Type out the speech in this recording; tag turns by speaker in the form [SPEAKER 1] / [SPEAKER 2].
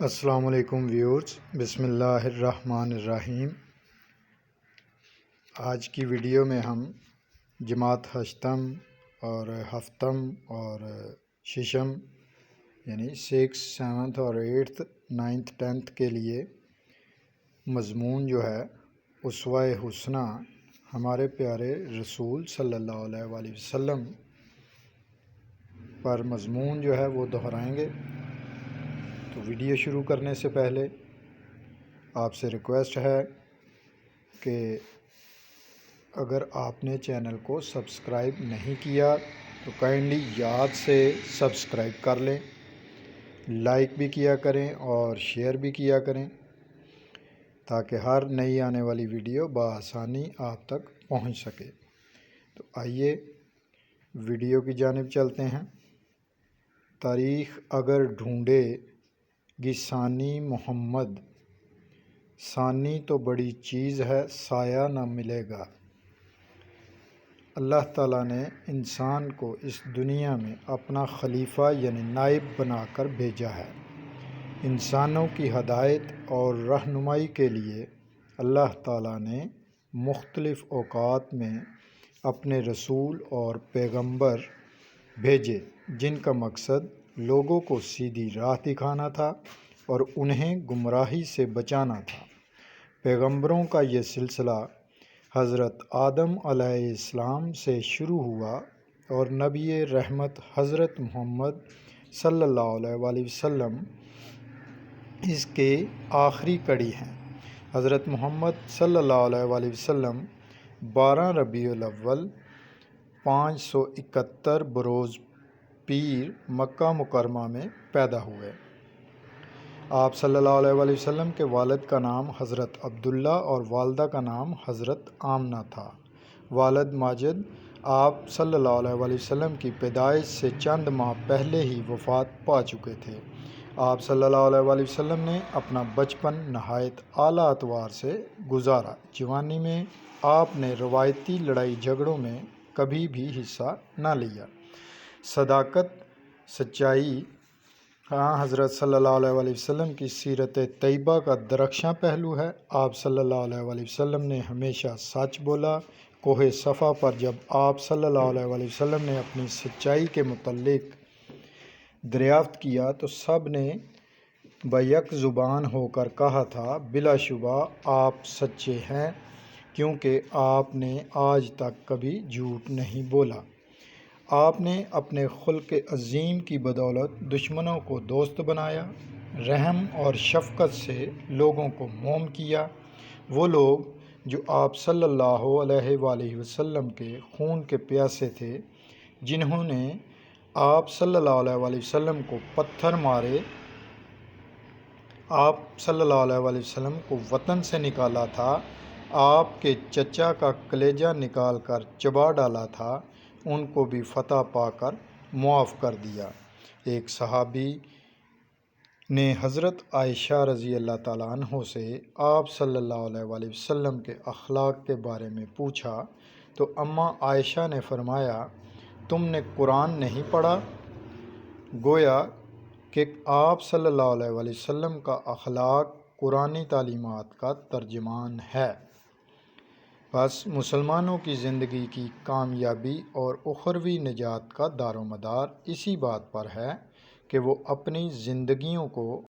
[SPEAKER 1] السلام علیکم ویورز، بسم اللہ الرحمن الرحیم۔ آج کی ویڈیو میں ہم جماعت ہشتم اور ہفتم اور ششم یعنی 6th 7th اور 8th 9th 10th کے لیے مضمون جو ہے اسوہ حسنہ ہمارے پیارے رسول صلی اللہ علیہ وآلہ وسلم پر مضمون جو ہے وہ دہرائیں گے۔ تو ویڈیو شروع کرنے سے پہلے آپ سے ریکویسٹ ہے کہ اگر آپ نے چینل کو سبسکرائب نہیں کیا تو کائنڈلی یاد سے سبسکرائب کر لیں، لائک بھی کیا کریں اور شیئر بھی کیا کریں تاکہ ہر نئی آنے والی ویڈیو بآسانی آپ تک پہنچ سکے۔ تو آئیے ویڈیو کی جانب چلتے ہیں۔ تاریخ اگر ڈھونڈے گی ثانی محمد، ثانی تو بڑی چیز ہے سایہ نہ ملے گا۔ اللہ تعالیٰ نے انسان کو اس دنیا میں اپنا خلیفہ یعنی نائب بنا کر بھیجا ہے۔ انسانوں کی ہدایت اور رہنمائی کے لیے اللہ تعالیٰ نے مختلف اوقات میں اپنے رسول اور پیغمبر بھیجے، جن کا مقصد لوگوں کو سیدھی راہ دکھانا تھا اور انہیں گمراہی سے بچانا تھا۔ پیغمبروں کا یہ سلسلہ حضرت آدم علیہ السلام سے شروع ہوا اور نبی رحمت حضرت محمد صلی اللہ علیہ وآلہ وسلم اس کے آخری کڑی ہیں۔ حضرت محمد صلی اللہ علیہ وآلہ وسلم 12 ربیع الاول 571 بروز پیر مکہ مکرمہ میں پیدا ہوئے۔ آپ صلی اللہ علیہ وآلہ وسلم کے والد کا نام حضرت عبداللہ اور والدہ کا نام حضرت آمنہ تھا۔ والد ماجد آپ صلی اللہ علیہ وآلہ وسلم کی پیدائش سے چند ماہ پہلے ہی وفات پا چکے تھے۔ آپ صلی اللہ علیہ وآلہ وسلم نے اپنا بچپن نہایت اعلیٰ اطوار سے گزارا۔ جوانی میں آپ نے روایتی لڑائی جھگڑوں میں کبھی بھی حصہ نہ لیا۔ صداقت، سچائی حضرت صلی اللہ علیہ وآلہ وسلم کی سیرت طیبہ کا درخشاں پہلو ہے۔ آپ صلی اللہ علیہ وآلہ وسلم نے ہمیشہ سچ بولا۔ کوہ صفا پر جب آپ صلی اللہ علیہ وآلہ وسلم نے اپنی سچائی کے متعلق دریافت کیا تو سب نے بیک زبان ہو کر کہا تھا، بلا شبہ آپ سچے ہیں، کیونکہ آپ نے آج تک کبھی جھوٹ نہیں بولا۔ آپ نے اپنے خلق عظیم کی بدولت دشمنوں کو دوست بنایا، رحم اور شفقت سے لوگوں کو موم کیا۔ وہ لوگ جو آپ صلی اللہ علیہ وآلہ وسلم کے خون کے پیاسے تھے، جنہوں نے آپ صلی اللہ علیہ وآلہ وسلم کو پتھر مارے، آپ صلی اللہ علیہ وآلہ وسلم کو وطن سے نکالا تھا، آپ کے چچا کا کلیجہ نکال کر چبا ڈالا تھا، ان کو بھی فتح پا کر معاف کر دیا۔ ایک صحابی نے حضرت عائشہ رضی اللہ تعالیٰ عنہ سے آپ صلی اللہ علیہ وآلہ وسلم کے اخلاق کے بارے میں پوچھا تو اماں عائشہ نے فرمایا، تم نے قرآن نہیں پڑھا؟ گویا کہ آپ صلی اللہ علیہ وآلہ وسلم کا اخلاق قرآنی تعلیمات کا ترجمان ہے۔ بس مسلمانوں کی زندگی کی کامیابی اور اخروی نجات کا دار و مدار اسی بات پر ہے کہ وہ اپنی زندگیوں کو